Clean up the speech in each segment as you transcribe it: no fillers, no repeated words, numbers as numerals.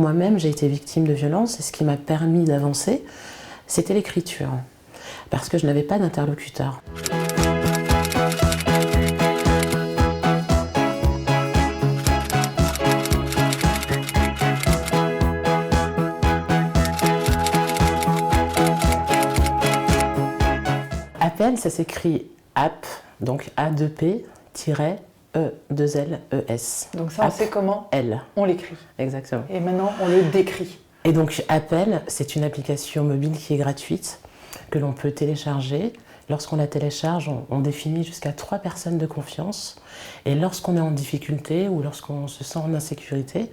moi-même j'ai été victime de violences et ce qui m'a permis d'avancer, c'était l'écriture. Parce que je n'avais pas d'interlocuteur. Appel, ça s'écrit app, donc A2P-E2LES. Donc ça, on sait comment L. On l'écrit. Exactement. Et maintenant, on le décrit. Et donc Appel, c'est une application mobile qui est gratuite, que l'on peut télécharger. Lorsqu'on la télécharge, on définit jusqu'à 3 personnes de confiance. Et lorsqu'on est en difficulté ou lorsqu'on se sent en insécurité,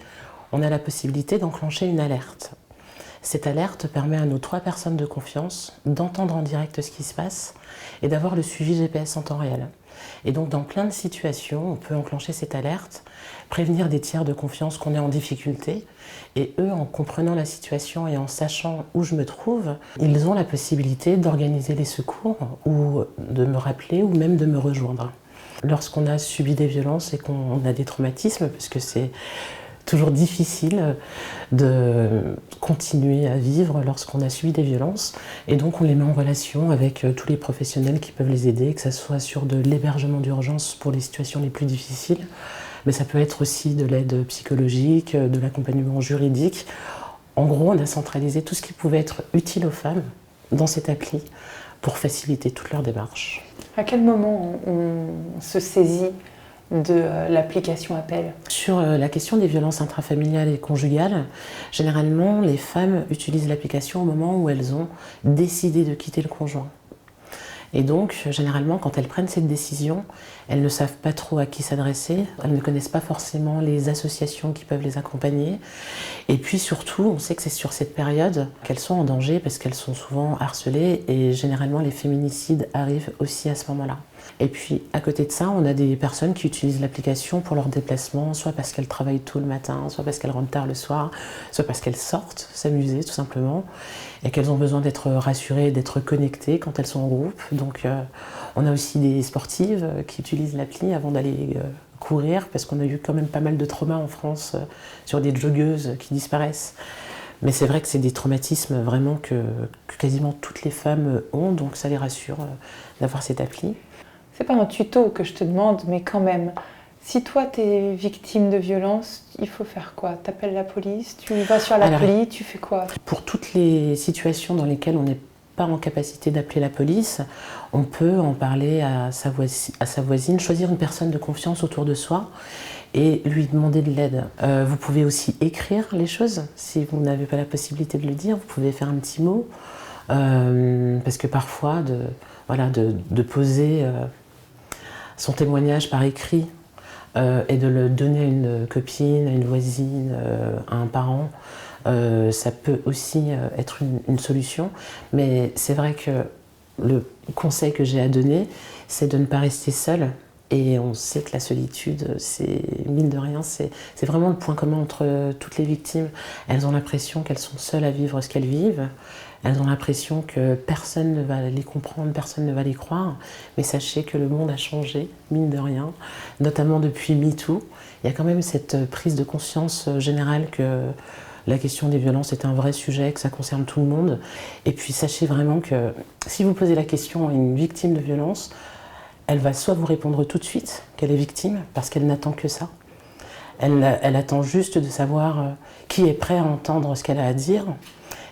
on a la possibilité d'enclencher une alerte. Cette alerte permet à nos 3 personnes de confiance d'entendre en direct ce qui se passe et d'avoir le suivi GPS en temps réel. Et donc dans plein de situations, on peut enclencher cette alerte, prévenir des tiers de confiance qu'on est en difficulté, et eux, en comprenant la situation et en sachant où je me trouve, ils ont la possibilité d'organiser les secours ou de me rappeler ou même de me rejoindre. Lorsqu'on a subi des violences et qu'on a des traumatismes, parce que c'est toujours difficile de continuer à vivre lorsqu'on a subi des violences, et donc on les met en relation avec tous les professionnels qui peuvent les aider, que ce soit sur de l'hébergement d'urgence pour les situations les plus difficiles, mais ça peut être aussi de l'aide psychologique, de l'accompagnement juridique. En gros, on a centralisé tout ce qui pouvait être utile aux femmes dans cette appli pour faciliter toute leur démarche. À quel moment on se saisit de l'application Appel? Sur la question des violences intrafamiliales et conjugales, généralement, les femmes utilisent l'application au moment où elles ont décidé de quitter le conjoint. Et donc, généralement, quand elles prennent cette décision, elles ne savent pas trop à qui s'adresser, elles ne connaissent pas forcément les associations qui peuvent les accompagner. Et puis surtout, on sait que c'est sur cette période qu'elles sont en danger parce qu'elles sont souvent harcelées et généralement les féminicides arrivent aussi à ce moment-là. Et puis, à côté de ça, on a des personnes qui utilisent l'application pour leurs déplacements, soit parce qu'elles travaillent tôt le matin, soit parce qu'elles rentrent tard le soir, soit parce qu'elles sortent s'amuser tout simplement, et qu'elles ont besoin d'être rassurées, d'être connectées quand elles sont en groupe. Donc, on a aussi des sportives qui utilisent l'appli avant d'aller courir, parce qu'on a eu quand même pas mal de traumas en France sur des joggeuses qui disparaissent. Mais c'est vrai que c'est des traumatismes vraiment que quasiment toutes les femmes ont, donc ça les rassure d'avoir cette appli. C'est pas un tuto que je te demande, mais quand même, si toi tu es victime de violence, il faut faire quoi? T'appelles la police, tu vas sur l'appli, tu fais quoi? Pour toutes les situations dans lesquelles on n'est pas en capacité d'appeler la police, on peut en parler à sa voisine, choisir une personne de confiance autour de soi et lui demander de l'aide. Vous pouvez aussi écrire les choses, si vous n'avez pas la possibilité de le dire, vous pouvez faire un petit mot, parce que parfois de poser son témoignage par écrit et de le donner à une copine, à une voisine, à un parent, ça peut aussi être une solution. Mais c'est vrai que le conseil que j'ai à donner, c'est de ne pas rester seul. Et on sait que la solitude, c'est mine de rien, c'est vraiment le point commun entre toutes les victimes. Elles ont l'impression qu'elles sont seules à vivre ce qu'elles vivent. Elles ont l'impression que personne ne va les comprendre, personne ne va les croire. Mais sachez que le monde a changé, mine de rien, notamment depuis MeToo. Il y a quand même cette prise de conscience générale que la question des violences est un vrai sujet, que ça concerne tout le monde. Et puis sachez vraiment que si vous posez la question à une victime de violence, elle va soit vous répondre tout de suite qu'elle est victime, parce qu'elle n'attend que ça. Elle attend juste de savoir qui est prêt à entendre ce qu'elle a à dire.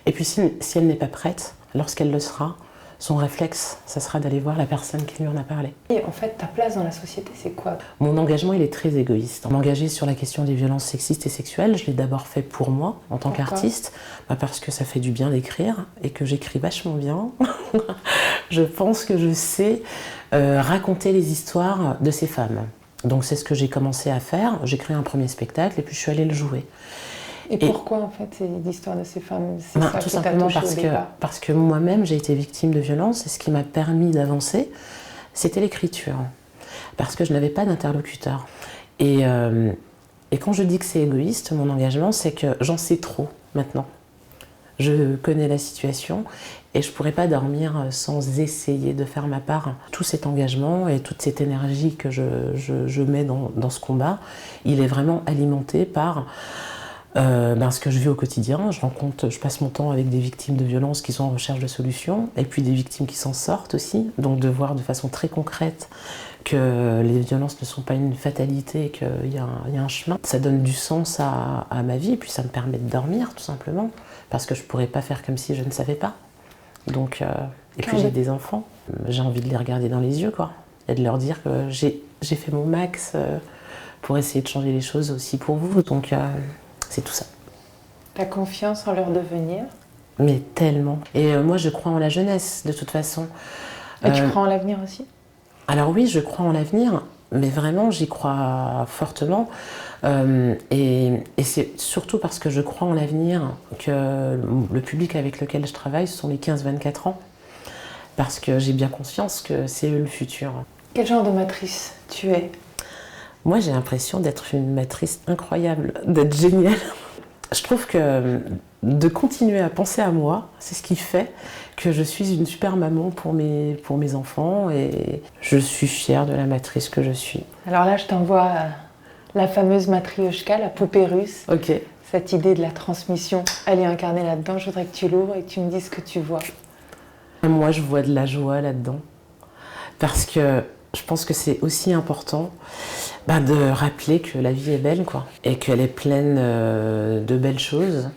Et puis si elle n'est pas prête, lorsqu'elle le sera, son réflexe, ça sera d'aller voir la personne qui lui en a parlé. Et en fait, ta place dans la société, c'est quoi? Mon engagement, il est très égoïste. M'engager sur la question des violences sexistes et sexuelles, je l'ai d'abord fait pour moi, en tant qu'artiste, parce que ça fait du bien d'écrire, et que j'écris vachement bien. Je pense que je sais raconter les histoires de ces femmes. Donc c'est ce que j'ai commencé à faire. J'ai créé un premier spectacle, et puis je suis allée le jouer. Et pourquoi, en fait, c'est l'histoire de ces femmes? Tout simplement parce que moi-même, j'ai été victime de violences, et ce qui m'a permis d'avancer, c'était l'écriture. Parce que je n'avais pas d'interlocuteur. Et quand je dis que c'est égoïste, mon engagement, c'est que j'en sais trop maintenant. Je connais la situation, et je ne pourrais pas dormir sans essayer de faire ma part. Tout cet engagement et toute cette énergie que je mets dans ce combat, il est vraiment alimenté par Ce que je vis au quotidien, je passe mon temps avec des victimes de violences qui sont en recherche de solutions, et puis des victimes qui s'en sortent aussi, donc de voir de façon très concrète que les violences ne sont pas une fatalité, qu'il y a un chemin. Ça donne du sens à ma vie, et puis ça me permet de dormir tout simplement, parce que je ne pourrais pas faire comme si je ne savais pas. Donc, et puis j'ai des enfants, j'ai envie de les regarder dans les yeux, quoi, et de leur dire que j'ai fait mon max pour essayer de changer les choses aussi pour vous, donc c'est tout ça. Ta confiance en leur devenir? Mais tellement. Et moi je crois en la jeunesse de toute façon. Et tu crois en l'avenir aussi? Alors oui, je crois en l'avenir, mais vraiment j'y crois fortement. Et c'est surtout parce que je crois en l'avenir que le public avec lequel je travaille, ce sont les 15-24 ans. Parce que j'ai bien conscience que c'est eux le futur. Quel genre de matrice tu es? Moi j'ai l'impression d'être une matrice incroyable, d'être géniale. Je trouve que de continuer à penser à moi, c'est ce qui fait que je suis une super maman pour mes enfants, et je suis fière de la matrice que je suis. Alors là, je t'envoie la fameuse matrioshka, la poupée russe. Ok. Cette idée de la transmission, elle est incarnée là-dedans. Je voudrais que tu l'ouvres et que tu me dises ce que tu vois. Moi, je vois de la joie là-dedans. Parce que je pense que c'est aussi important de rappeler que la vie est belle, quoi, et qu'elle est pleine de belles choses.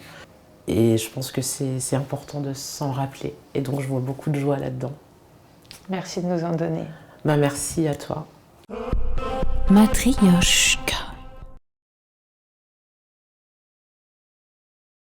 Et je pense que c'est important de s'en rappeler. Et donc, je vois beaucoup de joie là-dedans. Merci de nous en donner. Merci à toi. Matrioshka.